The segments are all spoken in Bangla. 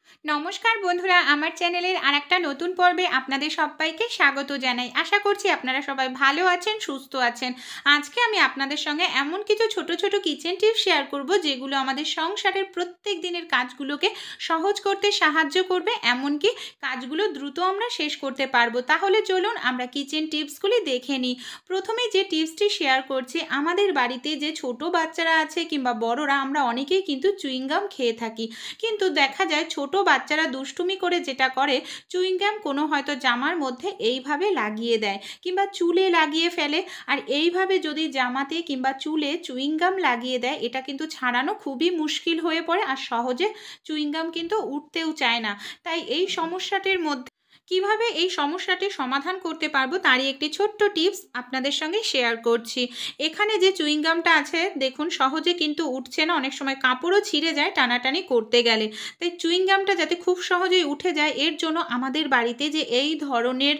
নমস্কার বন্ধুরা, আমার চ্যানেলের আরেকটা নতুন পর্বে আপনাদের সবাইকে স্বাগত জানাই। আশা করছি আপনারা সবাই ভালো আছেন, সুস্থ আছেন। আজকে আমি আপনাদের সঙ্গে এমন কিছু ছোট ছোট কিচেন টিপস শেয়ার করব যেগুলো আমাদের সংসারের প্রত্যেক দিনের কাজগুলোকে সহজ করতে সাহায্য করবে, এমনকি কাজগুলো দ্রুত আমরা শেষ করতে পারবো। তাহলে চলুন আমরা কিচেন টিপসগুলি দেখে নিই। প্রথমে যে টিপসটি শেয়ার করছি, আমাদের বাড়িতে যে ছোট বাচ্চারা আছে কিংবা বড়রা, আমরা অনেকেই কিন্তু চুইংগাম খেয়ে থাকি। কিন্তু দেখা যায় ছোট বাচ্চারা দুষ্টুমি করে যেটা করে, চুইংগাম কোনো হয়তো জামার মধ্যে এইভাবে লাগিয়ে দেয় কিংবা চুলে লাগিয়ে ফেলে। আর এইভাবে যদি জামাতে কিংবা চুলে চুইংগাম লাগিয়ে দেয়, এটা কিন্তু ছাড়ানো খুবই মুশকিল হয়ে পড়ে, আর সহজে চুইংগাম কিন্তু উঠতেও চায় না। তাই এই সমস্যাটির মধ্যে কিভাবে এই সমস্যাটির সমাধান করতে পারবো তারই একটি ছোট্ট টিপস আপনাদের সঙ্গে শেয়ার করছি। এখানে যে চুইংগামটা আছে দেখুন, সহজে কিন্তু উঠছে না, অনেক সময় কাপড়ও ছিঁড়ে যায় টানাটানি করতে গেলে। তাই চুইংগামটা যাতে খুব সহজেই উঠে যায়, এর জন্য আমাদের বাড়িতে যে এই ধরনের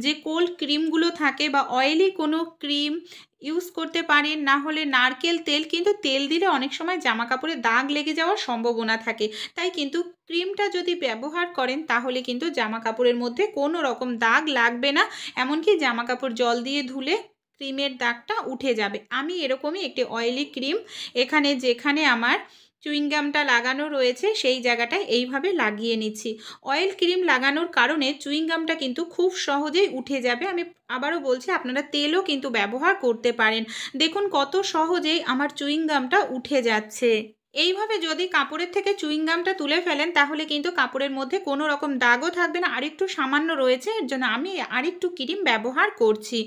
যে কোল্ড ক্রিমগুলো থাকে বা অয়েলি কোনো ক্রিম ইউজ করতে পারেন, না হলে নারকেল তেল, কিন্তু তেল দিলে অনেক সময় জামা কাপড়ে দাগ লেগে যাওয়ার সম্ভাবনা থাকে। তাই কিন্তু ক্রিমটা যদি ব্যবহার করেন তাহলে কিন্তু জামা কাপড়ের মধ্যে কোনো রকম দাগ লাগবে না, এমনকি জামা কাপড় জল দিয়ে ধুলে ক্রিমের দাগটা উঠে যাবে। আমি এরকমই একটি অয়েলি ক্রিম এখানে, যেখানে আমার চুইংগামটা লাগানো রয়েছে সেই জায়গাটায় এইভাবে লাগিয়ে নিচ্ছি। অয়েল ক্রিম লাগানোর কারণে চুইংগামটা কিন্তু খুব সহজেই উঠে যাবে। আমি আবারও বলছি, আপনারা তেলও কিন্তু ব্যবহার করতে পারেন। দেখুন কত সহজেই আমার চুইংগামটা উঠে যাচ্ছে। এইভাবে যদি কাপড়ের থেকে চুইংগামটা তুলে ফেলেন তাহলে কিন্তু কাপড়ের মধ্যে কোনো রকম দাগও থাকবে না। আরেকটু সামান্য রয়েছে, এর জন্য আমি আরেকটু ক্রিম ব্যবহার করছি।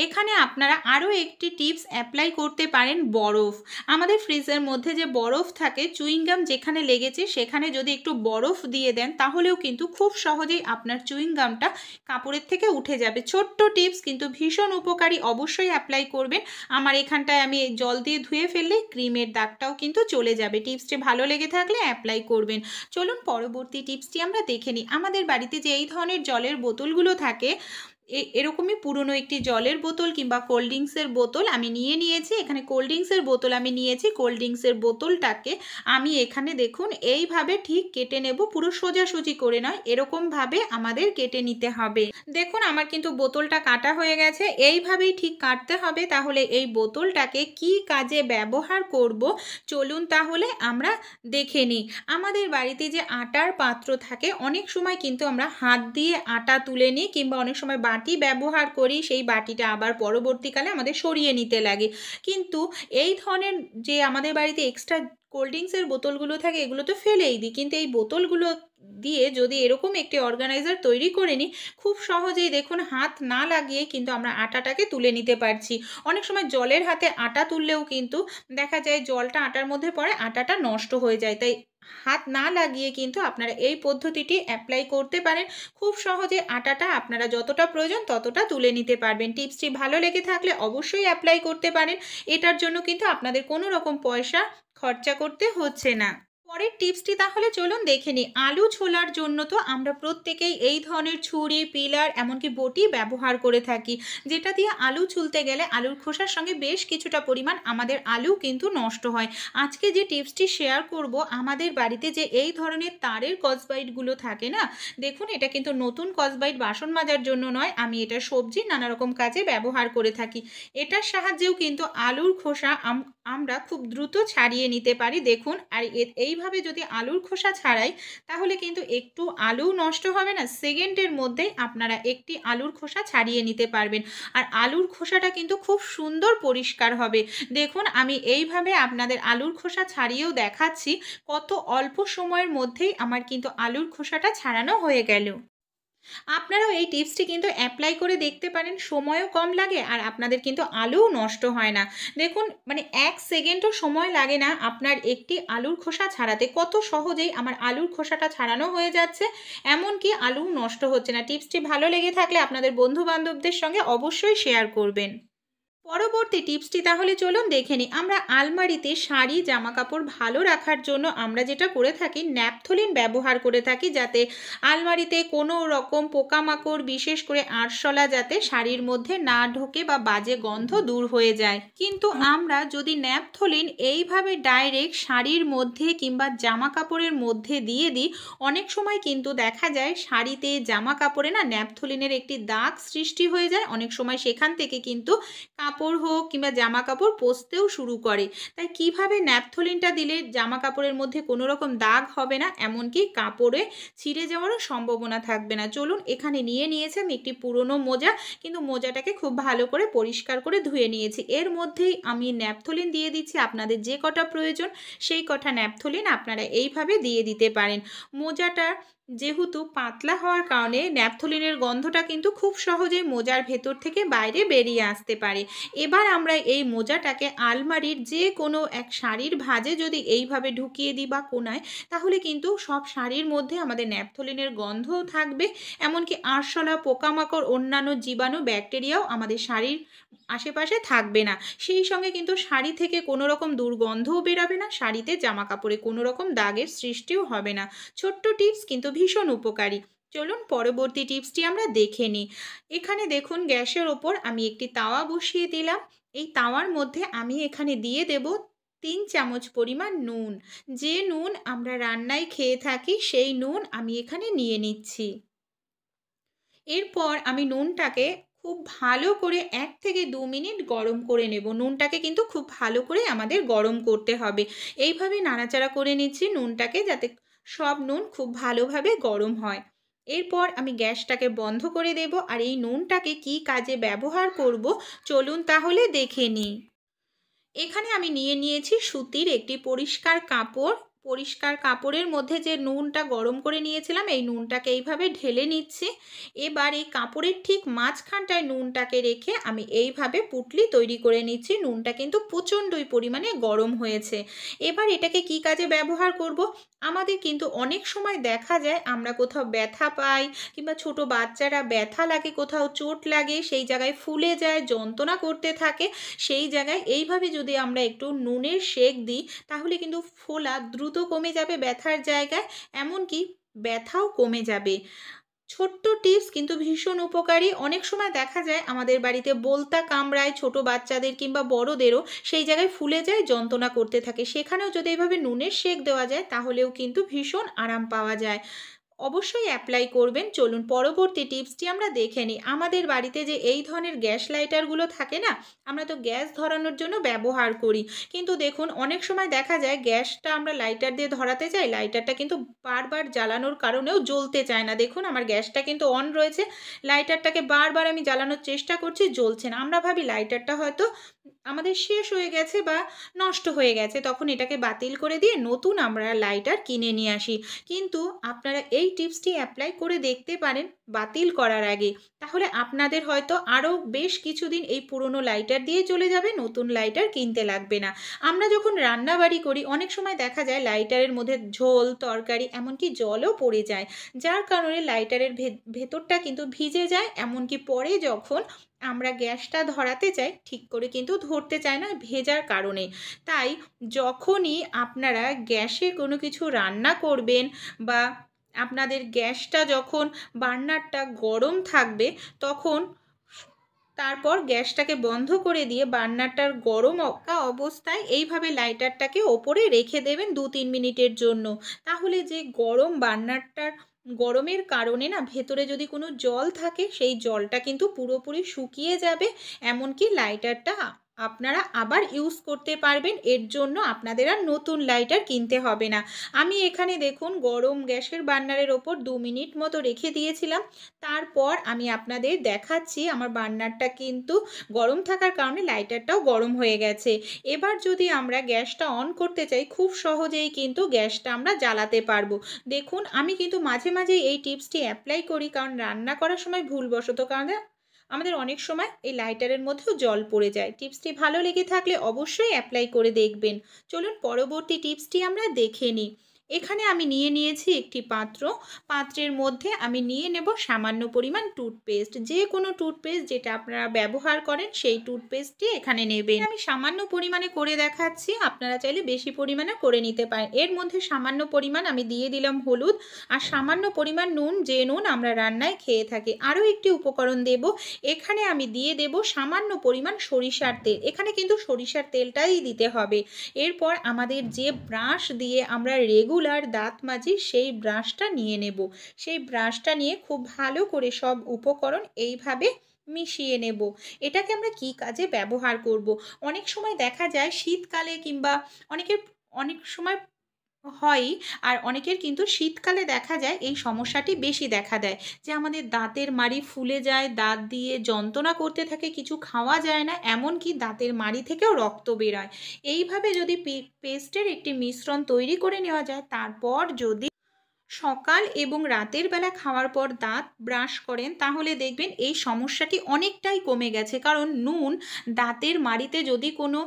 এখানে আপনারা আরও একটি টিপস অ্যাপ্লাই করতে পারেন, বরফ। আমাদের ফ্রিজের মধ্যে যে বরফ থাকে, চুইংগাম যেখানে লেগেছে সেখানে যদি একটু বরফ দিয়ে দেন তাহলেও কিন্তু খুব সহজেই আপনার চুইংগামটা কাপড়ের থেকে উঠে যাবে। ছোট্ট টিপস কিন্তু ভীষণ উপকারী, অবশ্যই অ্যাপ্লাই করবেন। আমার এখানটায় আমি জল দিয়ে ধুয়ে ফেললে ক্রিমের দাগটাও কিন্তু চলে যাবে। টিপসটি ভালো লেগে থাকলে অ্যাপ্লাই করবেন। চলুন পরবর্তী টিপসটি আমরা দেখে নিই। আমাদের বাড়িতে যে এই ধরনের জলের বোতলগুলো থাকে, এরকমই পুরনো একটি জলের বোতল কিংবা কোল্ড ড্রিঙ্কসের বোতল আমি নিয়েছি। এখানে কোল্ড ড্রিঙ্কসের বোতল আমি নিয়েছি। কোল্ড ড্রিঙ্কসের বোতলটাকে আমি এখানে দেখুন এইভাবে ঠিক কেটে নেব, পুরো সোজাসুজি করে নয়, এরকমভাবে আমাদের কেটে নিতে হবে। দেখুন আমার কিন্তু বোতলটা কাটা হয়ে গেছে, এইভাবেই ঠিক কাটতে হবে। তাহলে এই বোতলটাকে কি কাজে ব্যবহার করব চলুন তাহলে আমরা দেখে নিই। আমাদের বাড়িতে যে আটার পাত্র থাকে, অনেক সময় কিন্তু আমরা হাত দিয়ে আটা তুলে নিই কিংবা অনেক সময় বাটি ব্যবহার করি, সেই বাটিটা আবার পরবর্তীকালে আমাদের সরিয়ে নিতে লাগে। কিন্তু এই ধরনের যে আমাদের বাড়িতে এক্সট্রা কোল্ড ড্রিঙ্কসের বোতলগুলো থাকে, এগুলো তো ফেলেই দিই, কিন্তু এই বোতলগুলো দিয়ে যদি এরকম একটি অর্গানাইজার তৈরি করে নিই, খুব সহজেই দেখুন হাত না লাগিয়ে কিন্তু আমরা আটাটাকে তুলে নিতে পারছি। অনেক সময় জলের হাতে আটা তুললেও কিন্তু দেখা যায় জলটা আটার মধ্যে পড়ে, আটাটা নষ্ট হয়ে যায়। তাই হাত না লাগিয়ে কিন্তু আপনারা এই পদ্ধতিটি অ্যাপ্লাই করতে পারেন। খুব সহজে আটাটা আপনারা যতটা প্রয়োজন ততটা তুলে নিতে পারবেন। টিপসটি ভালো লেগে থাকলে অবশ্যই অ্যাপ্লাই করতে পারেন। এটার জন্য কিন্তু আপনাদের কোনো রকম পয়সা খরচা করতে হচ্ছে না। পরের টিপসটি তাহলে চলুন দেখে নিই। আলু ছোলার জন্য তো আমরা প্রত্যেকেই এই ধরনের ছুরি, পিলার, এমনকি বটি ব্যবহার করে থাকি, যেটা দিয়ে আলু ছুলতে গেলে আলুর খোসার সঙ্গে বেশ কিছুটা পরিমাণ আমাদের আলু কিন্তু নষ্ট হয়। আজকে যে টিপসটি শেয়ার করব, আমাদের বাড়িতে যে এই ধরনের তারের স্কচব্রাইটগুলো থাকে না, দেখুন এটা কিন্তু নতুন স্কচব্রাইট বাসন মাজার জন্য নয়, আমি এটা সবজির নানা রকম কাজে ব্যবহার করে থাকি। এটার সাহায্যেও কিন্তু আলুর খোসা আমরা খুব দ্রুত ছাড়িয়ে নিতে পারি। দেখুন, আর এইভাবে যদি আলুর খোসা ছাড়াই তাহলে কিন্তু একটু আলু নষ্ট হবে না, সেকেন্ডের মধ্যেই আপনারা একটি আলুর খোসা ছাড়িয়ে নিতে পারবেন। আর আলুর খোসাটা কিন্তু খুব সুন্দর পরিষ্কার হবে। দেখুন আমি এইভাবে আপনাদের আলুর খোসা ছাড়িয়েও দেখাচ্ছি, কত অল্প সময়ের মধ্যেই আমার কিন্তু আলুর খোসাটা ছাড়ানো হয়ে গেল। আপনারাও এই টিপসটি কিন্তু অ্যাপ্লাই করে দেখতে পারেন, সময়ও কম লাগে আর আপনাদের কিন্তু আলুও নষ্ট হয় না। দেখুন মানে 1 সেকেন্ডও সময় লাগে না আপনার একটি আলুর খোসা ছাড়াতে। কত সহজেই আমার আলুর খোসাটা ছাড়ানো হয়ে যাচ্ছে, এমনকি আলু নষ্ট হচ্ছে না। টিপসটি ভালো লেগে থাকলে আপনাদের বন্ধু বান্ধবদের সঙ্গে অবশ্যই শেয়ার করবেন। পরবর্তী টিপসটি তাহলে চলুন দেখে নিই। আমরা আলমারিতে শাড়ি জামা কাপড় ভালো রাখার জন্য আমরা যেটা করে থাকি, ন্যাপথলিন ব্যবহার করে থাকি, যাতে আলমারিতে কোনো রকম পোকামাকড় বিশেষ করে আরশোলা যাতে শাড়ির মধ্যে না ঢোকে বা বাজে গন্ধ দূর হয়ে যায়। কিন্তু আমরা যদি ন্যাপথলিন এইভাবে ডাইরেক্ট শাড়ির মধ্যে কিংবা জামা কাপড়ের মধ্যে দিয়ে দিই, অনেক সময় কিন্তু দেখা যায় শাড়িতে জামা কাপড়ে না ন্যাপথলিনের একটি দাগ সৃষ্টি হয়ে যায়। অনেক সময় সেখান থেকে কিন্তু কাপড় হোক কিংবা জামা কাপড় পচতেও শুরু করে। তাই কিভাবে ন্যাপথলিনটা দিলে জামা কাপড়ের মধ্যে কোনো রকম দাগ হবে না, এমনকি কাপড়ে ছিঁড়ে যাওয়ারও সম্ভাবনা থাকবে না। চলুন, এখানে নিয়েছি আমি একটি পুরনো মোজা, কিন্তু মোজাটাকে খুব ভালো করে পরিষ্কার করে ধুয়ে নিয়েছি। এর মধ্যেই আমি ন্যাপথলিন দিয়ে দিচ্ছি। আপনাদের যে কটা প্রয়োজন সেই কটা ন্যাপথলিন আপনারা এইভাবে দিয়ে দিতে পারেন। মোজাটা যেহেতু পাতলা হওয়ার কারণে ন্যাপথলিনের গন্ধটা কিন্তু খুব সহজেই মোজার ভেতর থেকে বাইরে বেরিয়ে আসতে পারে। এবার আমরা এই মোজাটাকে আলমারির যে কোনো এক শাড়ির ভাঁজে যদি এইভাবে ঢুকিয়ে দিই বা কোনায়, তাহলে কিন্তু সব শাড়ির মধ্যে আমাদের ন্যাপথলিনের গন্ধও থাকবে, এমনকি আরশোলা পোকামাকড় অন্যান্য জীবাণু ব্যাকটেরিয়াও আমাদের শাড়ির আশেপাশে থাকবে না। সেই সঙ্গে কিন্তু শাড়ি থেকে কোনো রকম দুর্গন্ধও বেরাবে না, শাড়িতে জামা কাপড়ে কোনো রকম দাগের সৃষ্টিও হবে না। ছোট্ট টিপস কিন্তু ভীষণ উপকারী। চলুন পরবর্তী টিপসটি আমরা দেখে নিই। এখানে দেখুন, গ্যাসের ওপর আমি একটি তাওয়া বসিয়ে দিলাম। এই তাওয়ার মধ্যে আমি এখানে দিয়ে দেব 3 চামচ পরিমাণ নুন। যে নুন আমরা রান্নায় খেয়ে থাকি সেই নুন আমি এখানে নিয়ে নিচ্ছি। এরপর আমি নুনটাকে খুব ভালো করে 1 থেকে 2 মিনিট গরম করে নেব। নুনটাকে কিন্তু খুব ভালো করে আমাদের গরম করতে হবে। এইভাবে নাড়াচাড়া করে নিচ্ছি নুনটাকে, যাতে সব নুন খুব ভালোভাবে গরম হয়। এরপর আমি গ্যাসটাকে বন্ধ করে দেব। আর এই নুনটাকে কী কাজে ব্যবহার করব চলুন তাহলে দেখে নিই। এখানে আমি নিয়েছি সুতির একটি পরিষ্কার কাপড়। পরিষ্কার কাপড়ের মধ্যে যে নুনটা গরম করে নিয়েছিলাম, এই নুনটাকে এইভাবে ঢেলে নিচ্ছি। এবার এই কাপড়ের ঠিক মাঝখানটায় নুনটাকে রেখে আমি এইভাবে পুঁটলি তৈরি করে নিচ্ছি। নুনটা কিন্তু প্রচণ্ডই পরিমাণে গরম হয়েছে। এবার এটাকে কি কাজে ব্যবহার করব? আমাদের কিন্তু অনেক সময় দেখা যায় আমরা কোথাও ব্যথা পাই, কিংবা ছোট বাচ্চারা ব্যথা লাগে, কোথাও চোট লাগে, সেই জায়গায় ফুলে যায়, যন্ত্রণা করতে থাকে। সেই জায়গায় এইভাবে যদি আমরা একটু নুনের সেঁক দিই, তাহলে কিন্তু ফোলা দ্রুত কমে যাবে ব্যথার জায়গায়, এমনকি ব্যথাও কমে যাবে। ছোট্ট টিপস কিন্তু ভীষণ উপকারী। অনেক সময় দেখা যায় আমাদের বাড়িতে বলতা কামড়ায় ছোট বাচ্চাদের কিংবা বড়দেরও, সেই জায়গায় ফুলে যায়, যন্ত্রণা করতে থাকে। সেখানেও যদি এইভাবে নুনের সেঁক দেওয়া যায়, তাহলেও কিন্তু ভীষণ আরাম পাওয়া যায়। অবশ্যই অ্যাপ্লাই করবেন। চলুন পরবর্তী টিপসটি আমরা দেখে নিই। আমাদের বাড়িতে যে এই ধরনের গ্যাস লাইটারগুলো থাকে না, আমরা তো গ্যাস ধরানোর জন্য ব্যবহার করি। কিন্তু দেখুন, অনেক সময় দেখা যায় গ্যাসটা আমরা লাইটার দিয়ে ধরাতে চাই, লাইটারটা কিন্তু বারবার জ্বালানোর কারণেও জ্বলতে চায় না। দেখুন, আমার গ্যাসটা কিন্তু অন রয়েছে, লাইটারটাকে বারবার আমি জ্বালানোর চেষ্টা করছি, জ্বলছে না। আমরা ভাবি লাইটারটা হয়তো আমাদের শেষ হয়ে গেছে বা নষ্ট হয়ে গেছে, তখন এটাকে বাতিল করে দিয়ে নতুন আমরা লাইটার কিনে নিয়ে আসি। কিন্তু আপনারা এই টিপসটি অ্যাপ্লাই করে দেখতে পারেন বাতিল করার আগে, তাহলে আপনাদের হয়তো আরও বেশ কিছুদিন এই পুরনো লাইটার দিয়ে চলে যাবে, নতুন লাইটার কিনতে লাগবে না। আমরা যখন রান্নাবাড়ি করি অনেক সময় দেখা যায় লাইটারের মধ্যে ঝোল তরকারি এমনকি জলও পড়ে যায়, যার কারণে লাইটারের ভেতরটা কিন্তু ভিজে যায়, এমনকি পরে যখন আমরা গ্যাসটা ধরাতে চাই ঠিক করে কিন্তু ধরতে চায় না ভেজার কারণে। তাই যখনই আপনারা গ্যাসে কোনো কিছু রান্না করবেন বা আপনাদের গ্যাসটা যখন বার্নারটা গরম থাকবে, তখন তারপর গ্যাসটাকে বন্ধ করে দিয়ে বার্নারটার গরম অবস্থায় এইভাবে লাইটারটাকে ওপরে রেখে দেবেন 2-3 মিনিটের জন্য। তাহলে যে গরম বার্নারটার গরমের কারণে না ভেতরে যদি কোনো জল থাকে, সেই জলটা কিন্তু পুরোপুরি শুকিয়ে যাবে, এমনকি লাইটারটা আপনারা আবার ইউজ করতে পারবেন। এর জন্য আপনাদের আর নতুন লাইটার কিনতে হবে না। আমি এখানে দেখুন গরম গ্যাসের বার্নারের ওপর 2 মিনিট মতো রেখে দিয়েছিলাম। তারপর আমি আপনাদের দেখাচ্ছি আমার বার্নারটা কিন্তু গরম থাকার কারণে লাইটারটাও গরম হয়ে গেছে। এবার যদি আমরা গ্যাসটা অন করতে চাই, খুব সহজেই কিন্তু গ্যাসটা আমরা জ্বালাতে পারবো। দেখুন, আমি কিন্তু মাঝে মাঝে এই টিপসটি অ্যাপ্লাই করি, কারণ রান্না করার সময় ভুলবশত কারণে আমাদের অনেক সময় এই লাইটারের মধ্যেও জল পড়ে যায়। টিপসটি ভালো লেগে থাকলে অবশ্যই অ্যাপ্লাই করে দেখবেন। চলুন পরবর্তী টিপসটি আমরা দেখে নিই। এখানে আমি নিয়ে নিয়েছি একটি পাত্র। পাত্রের মধ্যে আমি নিয়ে নেব সামান্য পরিমাণ টুথপেস্ট। যে কোনো টুথপেস্ট যেটা আপনারা ব্যবহার করেন সেই টুথপেস্টটি এখানে নেবেন। আমি সামান্য পরিমাণে করে দেখাচ্ছি, আপনারা চাইলে বেশি পরিমাণে করে নিতে পারেন। এর মধ্যে সামান্য পরিমাণ আমি দিয়ে দিলাম হলুদ আর সামান্য পরিমাণ নুন, যে নুন আমরা রান্নায় খেয়ে থাকি। আরও একটি উপকরণ দেব, এখানে আমি দিয়ে দেব সামান্য পরিমাণ সরিষার তেল। এখানে কিন্তু সরিষার তেলটাই দিতে হবে। এরপর আমাদের যে ব্রাশ দিয়ে আমরা রেগুলার দাঁত মাজি সেই ব্রাশটা নিয়ে নেব। সেই ব্রাশটা নিয়ে খুব ভালো করে সব উপকরণ এইভাবে মিশিয়ে নেব। এটাকে আমরা কি কাজে ব্যবহার করব? অনেক সময় দেখা যায় শীতকালে কিংবা অনেক সময় হয়, আর অনেকের কিন্তু শীতকালে দেখা যায় এই সমস্যাটি বেশি দেখা দেয় যে আমাদের দাঁতের মাড়ি ফুলে যায়, দাঁত দিয়ে যন্ত্রণা করতে থাকে, কিছু খাওয়া যায় না, এমনকি দাঁতের মাড়ি থেকেও রক্ত বেরোয়। এইভাবে যদি পেস্টের একটি মিশ্রণ তৈরি করে নেওয়া যায়, তারপর যদি সকাল এবং রাতের বেলা খাওয়ার পর দাঁত ব্রাশ করেন, তাহলে দেখবেন এই সমস্যাটি অনেকটাই কমে গেছে। কারণ নুন দাঁতের মাড়িতে যদি কোনো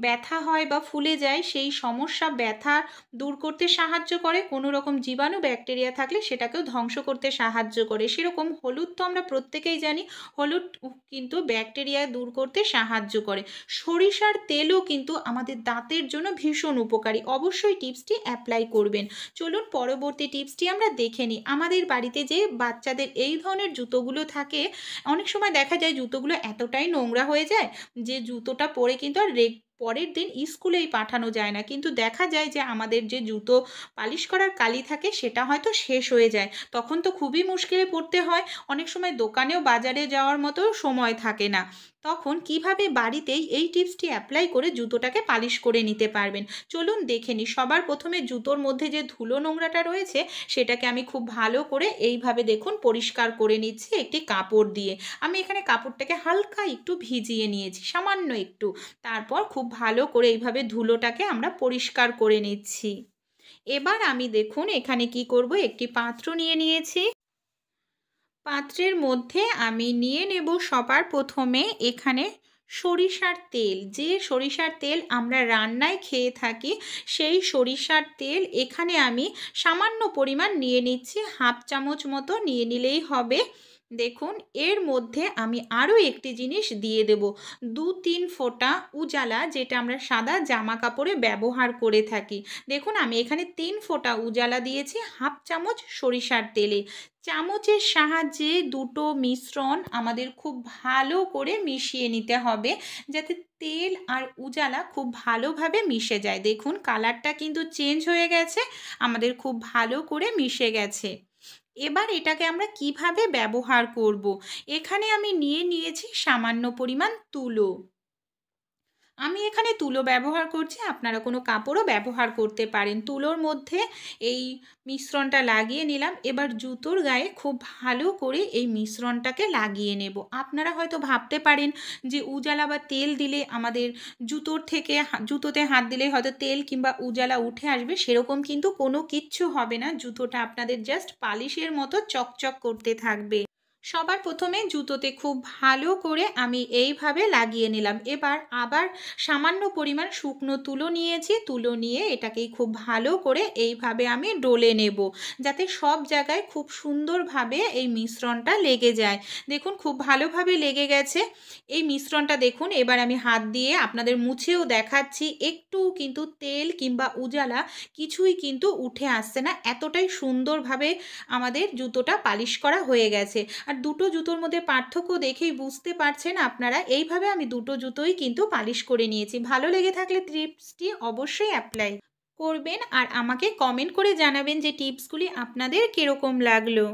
ব্যথা হয় বা ফুলে যায়, সেই সমস্যা ব্যথা দূর করতে সাহায্য করে, কোনো রকম জীবাণু ব্যাকটেরিয়া থাকলে সেটাকেও ধ্বংস করতে সাহায্য করে। সেরকম হলুদ তো আমরা প্রত্যেকেই জানি, হলুদ কিন্তু ব্যাকটেরিয়া দূর করতে সাহায্য করে। সরিষার তেলও কিন্তু আমাদের দাঁতের জন্য ভীষণ উপকারী। অবশ্যই টিপসটি অ্যাপ্লাই করবেন। চলুন পরবর্তী টিপসটি আমরা দেখে নিই। আমাদের বাড়িতে যে বাচ্চাদের এই ধরনের জুতোগুলো থাকে, অনেক সময় দেখা যায় জুতোগুলো এতটাই নোংরা হয়ে যায় যে জুতোটা পরে কিন্তু আর পরের দিন স্কুলেই পাঠানো যায় না। কিন্তু দেখা যায় যে আমাদের যে জুতো পালিশ করার কালি থাকে সেটা হয়তো শেষ হয়ে যায়। তখন তো খুবই মুশকিলে পড়তে হয়। অনেক সময় দোকানেও বাজারে যাওয়ার মতো সময় থাকে না। তখন কিভাবে বাড়িতেই এই টিপসটি অ্যাপ্লাই করে জুতোটাকে পালিশ করে নিতে পারবেন, চলুন দেখে নিই। সবার প্রথমে জুতোর মধ্যে যে ধুলো নোংরাটা রয়েছে সেটাকে আমি খুব ভালো করে এইভাবে দেখুন পরিষ্কার করে নিচ্ছি একটি কাপড় দিয়ে। আমি এখানে কাপড়টাকে হালকা একটু ভিজিয়ে নিয়েছি, সামান্য একটু। তারপর খুব ভালো করে এইভাবে ধুলোটাকে আমরা পরিষ্কার করে নিচ্ছি। এবার আমি দেখুন এখানে কি করব, একটি পাত্র নিয়ে নিয়েছি। পাত্রের মধ্যে আমি নিয়ে নেব সবার প্রথমে এখানে সরিষার তেল। যে সরিষার তেল আমরা রান্নায় খেয়ে থাকি, সেই সরিষার তেল এখানে আমি সামান্য পরিমাণ নিয়ে নিচ্ছি, হাফ চামচ মতো নিয়ে নিলেই হবে। দেখুন এর মধ্যে আমি আরও একটি জিনিস দিয়ে দেব, 2-3 ফোঁটা উজালা, যেটা আমরা সাদা জামা কাপড়ে ব্যবহার করে থাকি। দেখুন আমি এখানে 3 ফোঁটা উজালা দিয়েছি হাফ চামচ সরিষার তেলে। চামচের সাহায্যে দুটো মিশ্রণ আমাদের খুব ভালো করে মিশিয়ে নিতে হবে, যাতে তেল আর উজালা খুব ভালোভাবে মিশে যায়। দেখুন কালারটা কিন্তু চেঞ্জ হয়ে গেছে, আমাদের খুব ভালো করে মিশে গেছে। এবার এটাকে আমরা কিভাবে ব্যবহার করব? এখানে আমি নিয়ে নিয়েছি সামান্য পরিমাণ তুলো। আমি এখানে তুলো ব্যবহার করছি, আপনারা কোনো কাপড়ও ব্যবহার করতে পারেন। তুলোর মধ্যে এই মিশ্রণটা লাগিয়ে নিলাম। এবার জুতোর গায়ে খুব ভালো করে এই মিশ্রণটাকে লাগিয়ে নেব। আপনারা হয়তো ভাবতে পারেন যে উজালা বা তেল দিলে আমাদের জুতোতে হাত দিলে হয়তো তেল কিংবা উজালা উঠে আসবে, সেরকম কিন্তু কোনো কিচ্ছু হবে না। জুতোটা আপনাদের জাস্ট পালিশের মতো চকচক করতে থাকবে। সবার প্রথমে জুতোতে খুব ভালো করে আমি এইভাবে লাগিয়ে নিলাম। এবার আবার সামান্য পরিমাণ শুকনো তুলো নিয়েছি, তুলো নিয়ে এটাকেই খুব ভালো করে এইভাবে আমি ডলে নেব, যাতে সব জায়গায় খুব সুন্দরভাবে এই মিশ্রণটা লেগে যায়। দেখুন খুব ভালোভাবে লেগে গেছে এই মিশ্রণটা। দেখুন এবার আমি হাত দিয়ে আপনাদের মুছেও দেখাচ্ছি, একটু কিন্তু তেল কিংবা উজালা কিছুই কিন্তু উঠে আসছে না, এতটাই সুন্দরভাবে আমাদের জুতোটা পালিশ করা হয়ে গেছে। আর দুটো জুতোর মধ্যে পার্থক্য দেখেই বুঝতে পারছেন আপনারা। এইভাবে আমি দুটো জুতোই কিন্তু পালিশ করে নিয়েছি। ভালো লেগে থাকলে টিপসটি অবশ্যই অ্যাপ্লাই করবেন আর আমাকে কমেন্ট করে জানাবেন যে টিপসগুলি আপনাদের কীরকম লাগলো।